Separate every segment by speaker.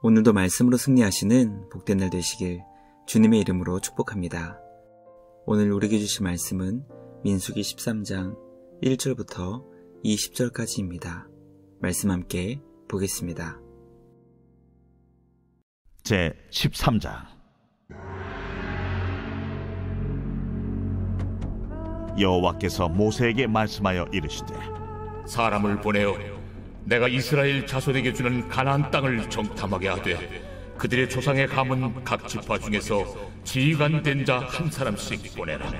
Speaker 1: 오늘도 말씀으로 승리하시는 복된 날 되시길 주님의 이름으로 축복합니다. 오늘 우리에게 주신 말씀은 민수기 13장 1절부터 20절까지입니다. 말씀 함께 보겠습니다.
Speaker 2: 제 13장. 여호와께서 모세에게 말씀하여 이르시되,
Speaker 3: 사람을 보내어 내가 이스라엘 자손에게 주는 가나안 땅을 정탐하게 하되 그들의 조상의 가문 각 지파 중에서 지휘관 된 자 한 사람씩 보내라.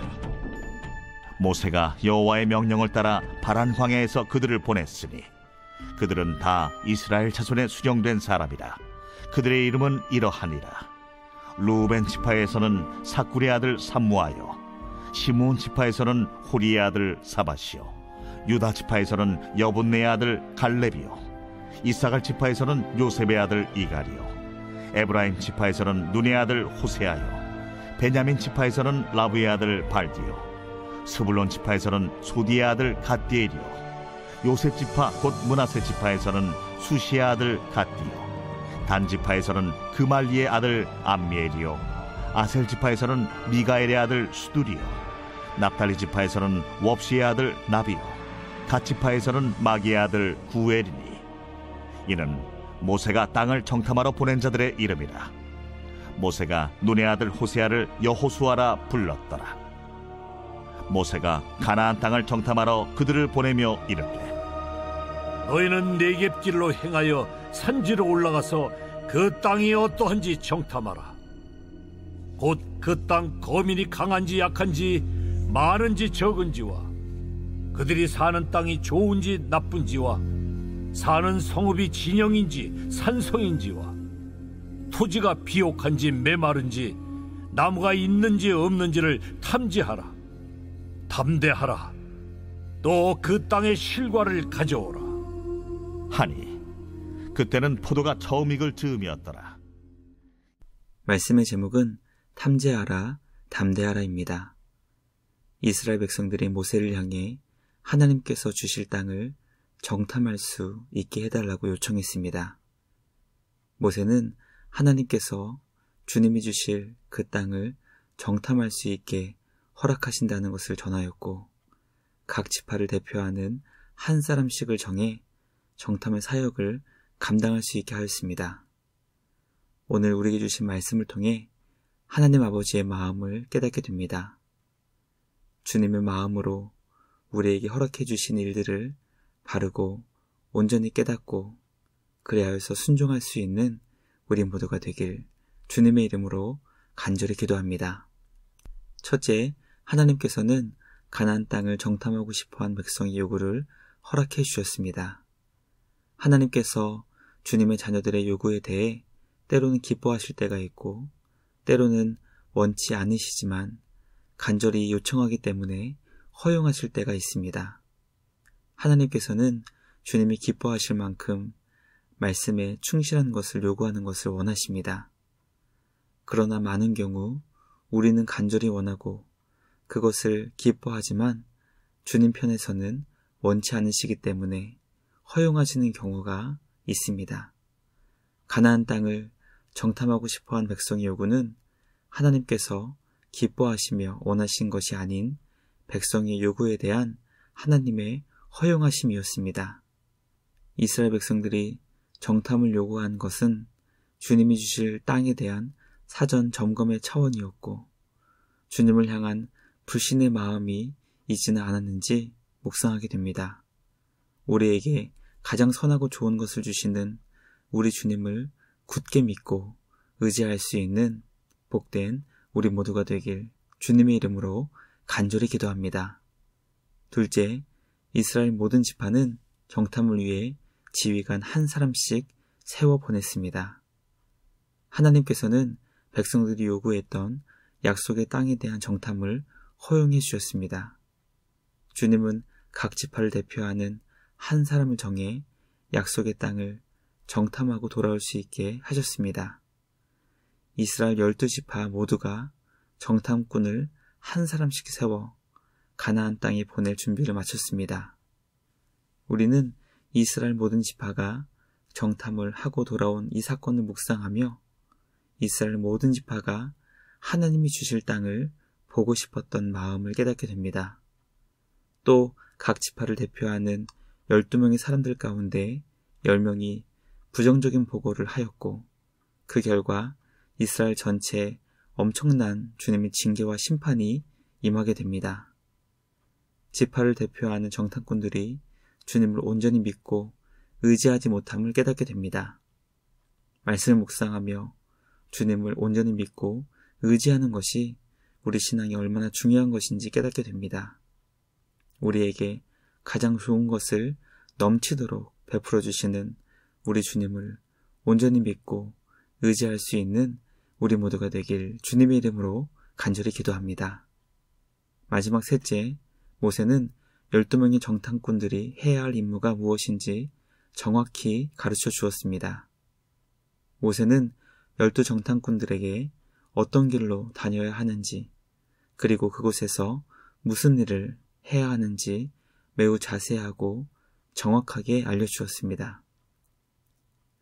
Speaker 2: 모세가 여호와의 명령을 따라 바란 광야에서 그들을 보냈으니 그들은 다 이스라엘 자손에 수령된 사람이라. 그들의 이름은 이러하니라. 루벤 지파에서는 사쿠리의 아들 삼무아요, 시므온 지파에서는 호리의 아들 사밧이요, 유다 지파에서는 여분네의 아들 갈렙이요, 이사갈 지파에서는 요셉의 아들 이갈이요, 에브라임 지파에서는 눈의 아들 호세아요, 베냐민 지파에서는 라브의 아들 발디요, 스불론 지파에서는 소디의 아들 갓디엘이요, 요셉 지파 곧 므낫세 지파에서는 수시의 아들 갓디요, 단 지파에서는 그말리의 아들 암미엘이요, 아셀 지파에서는 미가엘의 아들 수두리요, 납달리 지파에서는 웁시의 아들 나비요, 갓 지파에서는 마기의 아들 구엘이니 이는 모세가 땅을 정탐하러 보낸 자들의 이름이라. 모세가 눈의 아들 호세아를 여호수아라 불렀더라. 모세가 가나안 땅을 정탐하러 그들을 보내며 이르되,
Speaker 4: 너희는 네겝길로 행하여 산지로 올라가서 그 땅이 어떠한지 정탐하라. 곧 그 땅 거민이 강한지 약한지 많은지 적은지와 그들이 사는 땅이 좋은지 나쁜지와 사는 성읍이 진영인지 산성인지와 토지가 비옥한지 메마른지 나무가 있는지 없는지를 탐지하라. 담대하라. 또 그 땅의 실과를 가져오라
Speaker 2: 하니 그때는 포도가 처음 익을 즈음이었더라.
Speaker 1: 말씀의 제목은 탐지하라, 담대하라입니다. 이스라엘 백성들이 모세를 향해 하나님께서 주실 땅을 정탐할 수 있게 해달라고 요청했습니다. 모세는 하나님께서 주님이 주실 그 땅을 정탐할 수 있게 허락하신다는 것을 전하였고, 각 지파를 대표하는 한 사람씩을 정해 정탐의 사역을 감당할 수 있게 하였습니다. 오늘 우리에게 주신 말씀을 통해 하나님 아버지의 마음을 깨닫게 됩니다. 주님의 마음으로 우리에게 허락해 주신 일들을 바르고 온전히 깨닫고 그리하여서 순종할 수 있는 우리 모두가 되길 주님의 이름으로 간절히 기도합니다. 첫째, 하나님께서는 가나안 땅을 정탐하고 싶어한 백성의 요구를 허락해 주셨습니다. 하나님께서 주님의 자녀들의 요구에 대해 때로는 기뻐하실 때가 있고 때로는 원치 않으시지만 간절히 요청하기 때문에 허용하실 때가 있습니다. 하나님께서는 주님이 기뻐하실 만큼 말씀에 충실한 것을 요구하는 것을 원하십니다. 그러나 많은 경우 우리는 간절히 원하고 그것을 기뻐하지만 주님 편에서는 원치 않으시기 때문에 허용하시는 경우가 있습니다. 가나안 땅을 정탐하고 싶어한 백성의 요구는 하나님께서 기뻐하시며 원하신 것이 아닌 백성의 요구에 대한 하나님의 허용하심이었습니다. 이스라엘 백성들이 정탐을 요구한 것은 주님이 주실 땅에 대한 사전 점검의 차원이었고 주님을 향한 불신의 마음이 있지는 않았는지 묵상하게 됩니다. 우리에게 가장 선하고 좋은 것을 주시는 우리 주님을 굳게 믿고 의지할 수 있는 복된 우리 모두가 되길 주님의 이름으로 간절히 기도합니다. 둘째, 이스라엘 모든 지파는 정탐을 위해 지휘관 한 사람씩 세워 보냈습니다. 하나님께서는 백성들이 요구했던 약속의 땅에 대한 정탐을 허용해 주셨습니다. 주님은 각 지파를 대표하는 한 사람을 정해 약속의 땅을 정탐하고 돌아올 수 있게 하셨습니다. 이스라엘 12지파 모두가 정탐꾼을 한 사람씩 세워 가나안 땅에 보낼 준비를 마쳤습니다. 우리는 이스라엘 모든 지파가 정탐을 하고 돌아온 이 사건을 묵상하며 이스라엘 모든 지파가 하나님이 주실 땅을 보고 싶었던 마음을 깨닫게 됩니다. 또 각 지파를 대표하는 12명의 사람들 가운데 10명이 부정적인 보고를 하였고 그 결과 이스라엘 전체에 엄청난 주님의 징계와 심판이 임하게 됩니다. 지파를 대표하는 정탐꾼들이 주님을 온전히 믿고 의지하지 못함을 깨닫게 됩니다. 말씀을 묵상하며 주님을 온전히 믿고 의지하는 것이 우리 신앙이 얼마나 중요한 것인지 깨닫게 됩니다. 우리에게 가장 좋은 것을 넘치도록 베풀어 주시는 우리 주님을 온전히 믿고 의지할 수 있는 우리 모두가 되길 주님의 이름으로 간절히 기도합니다. 마지막 셋째, 모세는 12명의 정탐꾼들이 해야 할 임무가 무엇인지 정확히 가르쳐 주었습니다. 모세는 12 정탐꾼들에게 어떤 길로 다녀야 하는지, 그리고 그곳에서 무슨 일을 해야 하는지 매우 자세하고 정확하게 알려주었습니다.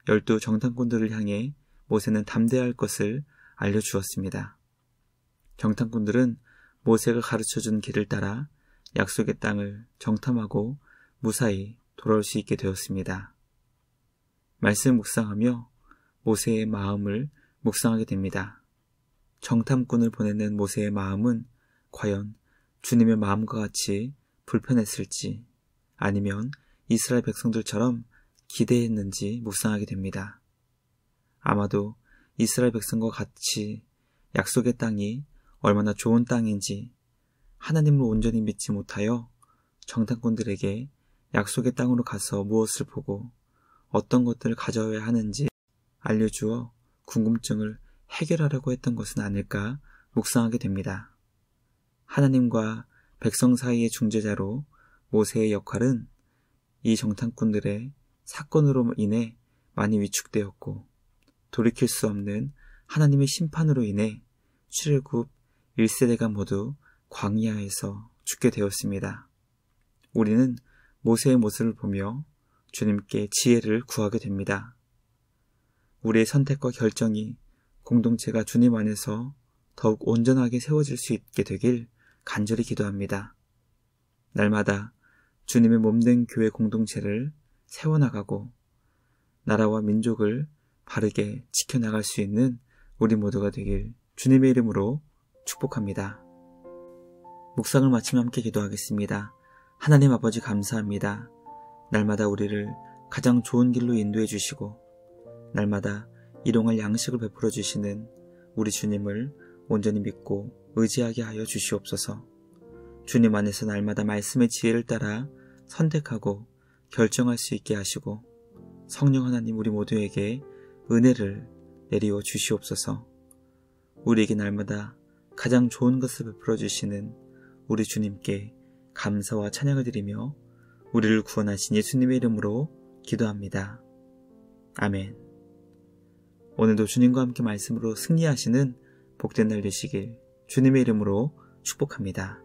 Speaker 1: 12 정탐꾼들을 향해 모세는 담대할 것을 알려주었습니다. 정탐꾼들은 모세가 가르쳐준 길을 따라 약속의 땅을 정탐하고 무사히 돌아올 수 있게 되었습니다. 말씀 묵상하며 모세의 마음을 묵상하게 됩니다. 정탐꾼을 보내는 모세의 마음은 과연 주님의 마음과 같이 불편했을지 아니면 이스라엘 백성들처럼 기대했는지 묵상하게 됩니다. 아마도 이스라엘 백성과 같이 약속의 땅이 얼마나 좋은 땅인지 하나님을 온전히 믿지 못하여 정탐꾼들에게 약속의 땅으로 가서 무엇을 보고 어떤 것들을 가져야 하는지 알려주어 궁금증을 해결하려고 했던 것은 아닐까 묵상하게 됩니다. 하나님과 백성 사이의 중재자로 모세의 역할은 이 정탐꾼들의 사건으로 인해 많이 위축되었고 돌이킬 수 없는 하나님의 심판으로 인해 출애굽 1세대가 모두 광야에서 죽게 되었습니다. 우리는 모세의 모습을 보며 주님께 지혜를 구하게 됩니다. 우리의 선택과 결정이 공동체가 주님 안에서 더욱 온전하게 세워질 수 있게 되길 간절히 기도합니다. 날마다 주님의 몸된 교회 공동체를 세워나가고 나라와 민족을 바르게 지켜나갈 수 있는 우리 모두가 되길 주님의 이름으로 축복합니다. 묵상을 마치며 함께 기도하겠습니다. 하나님 아버지 감사합니다. 날마다 우리를 가장 좋은 길로 인도해 주시고 날마다 일용할 양식을 베풀어 주시는 우리 주님을 온전히 믿고 의지하게 하여 주시옵소서. 주님 안에서 날마다 말씀의 지혜를 따라 선택하고 결정할 수 있게 하시고 성령 하나님 우리 모두에게 은혜를 내리워 주시옵소서. 우리에게 날마다 가장 좋은 것을 베풀어 주시는 우리 주님께 감사와 찬양을 드리며 우리를 구원하신 예수님의 이름으로 기도합니다. 아멘. 오늘도 주님과 함께 말씀으로 승리하시는 복된 날 되시길 주님의 이름으로 축복합니다.